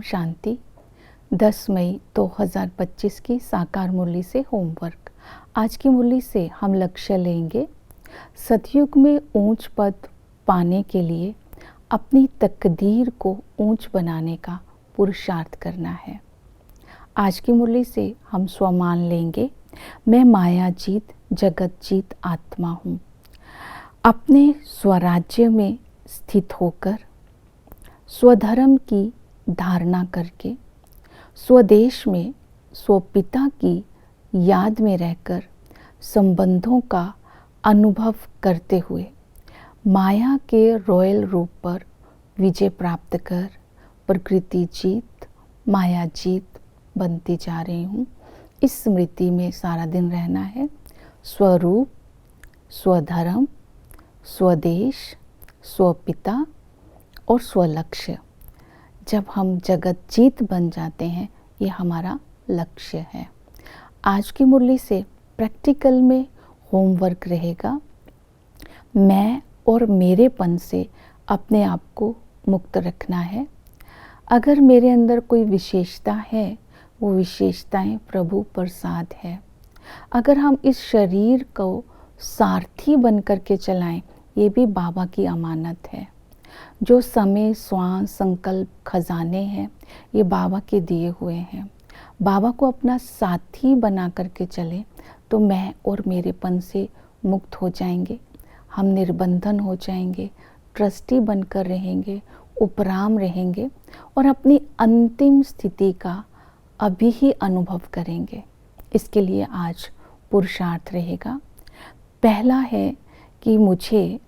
शांति। 10 मई 2025 की साकार मुरली से होमवर्क। आज की मुरली से हम लक्ष्य लेंगे, सतयुग में ऊंच पद पाने के लिए अपनी तकदीर को ऊंच बनाने का पुरुषार्थ करना है। आज की मुरली से हम स्वमान लेंगे, मैं माया जीत जगत जीत आत्मा हूँ। अपने स्वराज्य में स्थित होकर, स्वधर्म की धारणा करके, स्वदेश में स्वपिता की याद में रहकर संबंधों का अनुभव करते हुए माया के रॉयल रूप पर विजय प्राप्त कर प्रकृति जीत माया जीत बनती जा रही हूँ। इस स्मृति में सारा दिन रहना है। स्वरूप, स्वधर्म, स्वदेश, स्वपिता और स्वलक्ष्य। जब हम जगत जीत बन जाते हैं, ये हमारा लक्ष्य है। आज की मुरली से प्रैक्टिकल में होमवर्क रहेगा, मैं और मेरेपन से अपने आप को मुक्त रखना है। अगर मेरे अंदर कोई विशेषता है, वो विशेषताएं प्रभु प्रसाद है। अगर हम इस शरीर को सारथी बन करके चलाएं, ये भी बाबा की अमानत है। जो समय, श्वास, संकल्प, खजाने हैं, ये बाबा के दिए हुए हैं। बाबा को अपना साथी बना करके चलें तो मैं और मेरेपन से मुक्त हो जाएंगे। हम निर्बंधन हो जाएंगे, ट्रस्टी बनकर रहेंगे, उपराम रहेंगे और अपनी अंतिम स्थिति का अभी ही अनुभव करेंगे। इसके लिए आज पुरुषार्थ रहेगा। पहला है कि मुझे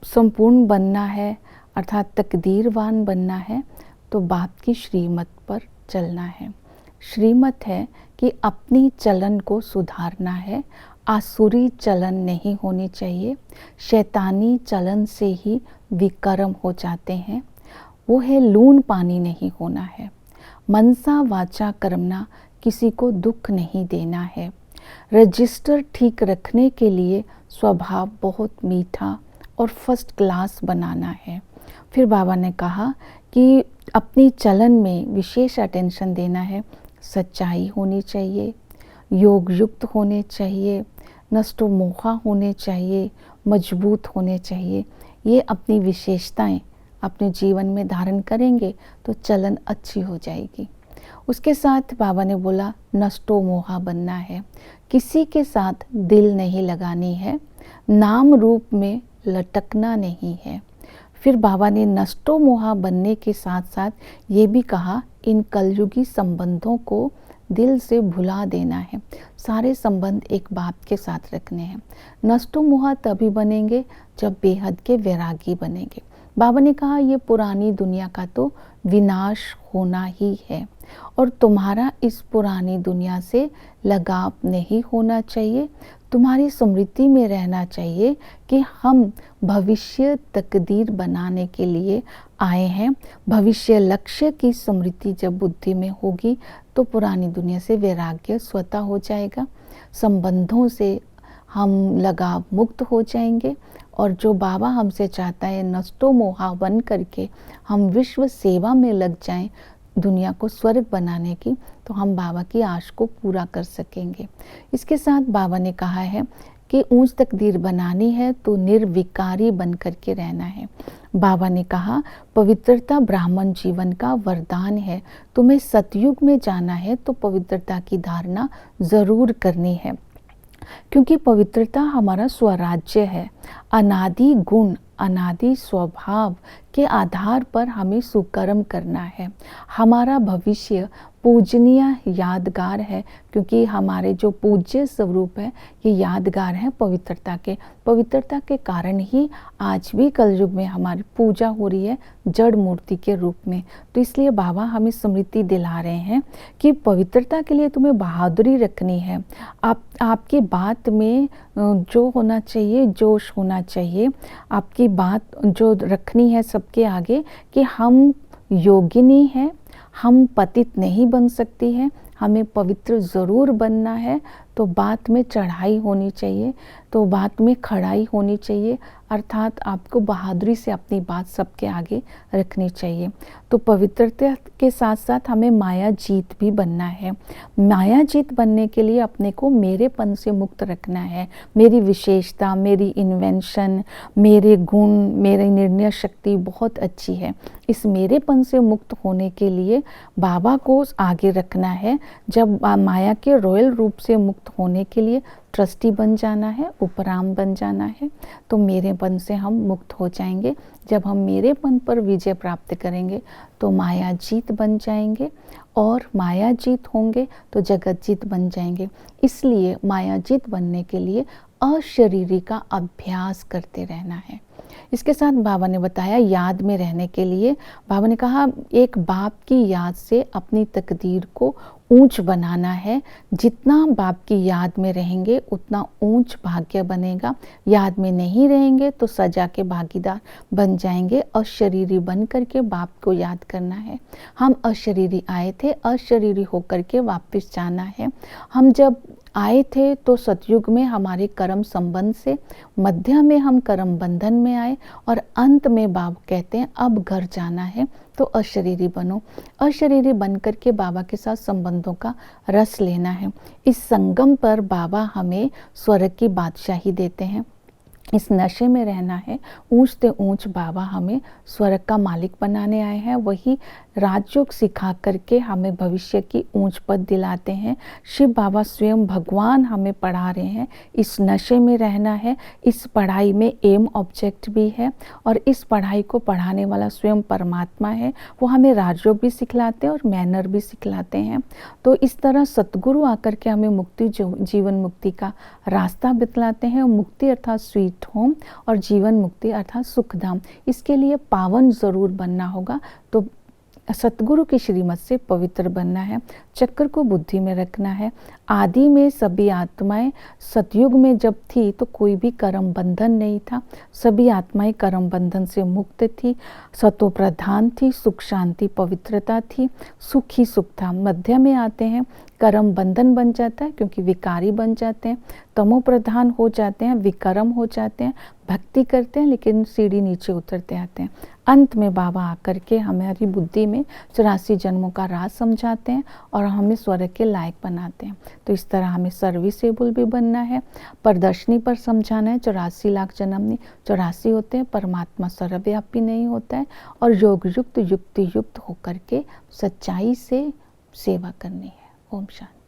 संपूर्ण बनना है, अर्थात तकदीरवान बनना है, तो बाप की श्रीमत पर चलना है। श्रीमत है कि अपनी चलन को सुधारना है। आसुरी चलन नहीं होनी चाहिए। शैतानी चलन से ही विकर्म हो जाते हैं। वो है लून पानी नहीं होना है। मनसा वाचा कर्मना, किसी को दुख नहीं देना है। रजिस्टर ठीक रखने के लिए स्वभाव बहुत मीठा और फर्स्ट क्लास बनाना है। फिर बाबा ने कहा कि अपनी चलन में विशेष अटेंशन देना है। सच्चाई होनी चाहिए, योग युक्त होने चाहिए, नष्टो मोहा होने चाहिए, मजबूत होने चाहिए। ये अपनी विशेषताएं अपने जीवन में धारण करेंगे तो चलन अच्छी हो जाएगी। उसके साथ बाबा ने बोला नष्टो मोहा बनना है। किसी के साथ दिल नहीं लगानी है। नाम रूप में लटकना नहीं है। फिर बाबा ने नष्टो मोहा बनने के साथ साथ ये भी कहा, इन कलयुगी संबंधों को दिल से भुला देना है। सारे संबंध एक बाप के साथ रखने हैं। नष्टो मोहा तभी बनेंगे जब बेहद के वैरागी बनेंगे। बाबा ने कहा ये पुरानी दुनिया का तो विनाश होना ही है और तुम्हारा इस पुरानी दुनिया से लगाव नहीं होना चाहिए। तुम्हारी स्मृति में रहना चाहिए कि हम भविष्य तकदीर बनाने के लिए आए हैं। भविष्य लक्ष्य की स्मृति जब बुद्धि में होगी तो पुरानी दुनिया से वैराग्य स्वतः हो जाएगा। संबंधों से हम लगाव मुक्त हो जाएंगे और जो बाबा हमसे चाहता है नष्टो मोहा बन करके हम विश्व सेवा में लग जाएं, दुनिया को स्वर्ग बनाने की, तो हम बाबा की आश को पूरा कर सकेंगे। इसके साथ बाबा ने कहा है कि ऊंच तकदीर बनानी है तो निर्विकारी बन करके रहना है। बाबा ने कहा पवित्रता ब्राह्मण जीवन का वरदान है। तुम्हें सतयुग में जाना है तो पवित्रता की धारणा जरूर करनी है, क्योंकि पवित्रता हमारा स्वराज्य है। अनादि गुण, अनादि स्वभाव के आधार पर हमें सुकर्म करना है। हमारा भविष्य पूजनीय यादगार है, क्योंकि हमारे जो पूज्य स्वरूप है ये यादगार है पवित्रता के। पवित्रता के कारण ही आज भी कलयुग में हमारी पूजा हो रही है जड़ मूर्ति के रूप में। तो इसलिए बाबा हमें स्मृति दिला रहे हैं कि पवित्रता के लिए तुम्हें बहादुरी रखनी है। आपकी बात में जो होना चाहिए, जोश होना चाहिए। आपकी बात जो रखनी है सबके आगे कि हम योगिनी हैं, हम पतित नहीं बन सकती हैं, हमें पवित्र ज़रूर बनना है, तो बात में चढ़ाई होनी चाहिए, तो बात में खड़ाई होनी चाहिए, अर्थात आपको बहादुरी से अपनी बात सबके आगे रखनी चाहिए। तो पवित्रता के साथ साथ हमें माया जीत भी बनना है। माया जीत बनने के लिए अपने को मेरेपन से मुक्त रखना है। मेरी विशेषता, मेरी इन्वेंशन, मेरे गुण, मेरी निर्णय शक्ति बहुत अच्छी है। इस मेरेपन से मुक्त होने के लिए बाबा को आगे रखना है। जब माया के रॉयल रूप से मुक्त होने के लिए ट्रस्टी बन जाना है, उपराम बन जाना है, तो मेरेपन से हम मुक्त हो जाएंगे। जब हम मेरेपन पर विजय प्राप्त करेंगे तो माया जीत बन जाएंगे, और माया जीत होंगे तो जगत जीत बन जाएंगे। इसलिए माया जीत बनने के लिए अशरीरी का अभ्यास करते रहना है। इसके साथ बाबा ने बताया याद में रहने के लिए, बाबा ने कहा एक बाप की याद से अपनी तकदीर को ऊंच बनाना है। जितना बाप की याद में रहेंगे उतना ऊंच भाग्य बनेगा। याद में नहीं रहेंगे तो सजा के भागीदार बन जाएंगे। अशरीरी बन करके बाप को याद करना है। हम अशरीरी आए थे, अशरीरी होकर के वापस जाना है। हम जब आए थे तो सतयुग में हमारे कर्म संबंध से, मध्य में हम कर्म बंधन में आए, और अंत में बाबा कहते हैं अब घर जाना है तो अशरीरी बनो। अशरीरी बन करके बाबा के साथ संबंधों का रस लेना है। इस संगम पर बाबा हमें स्वर्ग की बादशाही देते हैं। इस नशे में रहना है। ऊंच से ऊंच बाबा हमें स्वर्ग का मालिक बनाने आए हैं। वही राजयोग सिखा करके हमें भविष्य की ऊंच पद दिलाते हैं। शिव बाबा स्वयं भगवान हमें पढ़ा रहे हैं। इस नशे में रहना है। इस पढ़ाई में एम ऑब्जेक्ट भी है, और इस पढ़ाई को पढ़ाने वाला स्वयं परमात्मा है। वो हमें राजयोग भी सिखलाते हैं और मैनर भी सिखलाते हैं। तो इस तरह सतगुरु आकर के हमें मुक्ति, जीवन मुक्ति का रास्ता बतलाते हैं। मुक्ति अर्थात स्वीट होम, और जीवन मुक्ति अर्थात सुखधाम। इसके लिए पावन जरूर बनना होगा। तो सतगुरु की श्रीमत से पवित्र बनना है। चक्र को बुद्धि में रखना है। आदि में सभी आत्माएं, सतयुग में जब थी तो कोई भी कर्म बंधन नहीं था। सभी आत्माएं कर्म बंधन से मुक्त थी, सतो प्रधान थी, सुख शांति पवित्रता थी, सुख ही सुख था। मध्य में आते हैं, कर्म बंधन बन जाता है क्योंकि विकारी बन जाते हैं, तमो प्रधान हो जाते हैं, विकर्म हो जाते हैं, भक्ति करते हैं लेकिन सीढ़ी नीचे उतरते आते हैं। अंत में बाबा आकर के हमारी बुद्धि में 84 जन्मों का राज समझाते हैं और हमें स्वर्ग के लायक बनाते हैं। तो इस तरह हमें सर्विसेबल भी बनना है। प्रदर्शनी पर समझाना है 84 लाख जन्म नहीं, 84 होते हैं। परमात्मा सर्वव्यापी नहीं होता है। और योग युक्त, युक्ति युक्त होकर के सच्चाई से सेवा करनी है। ओम शांति।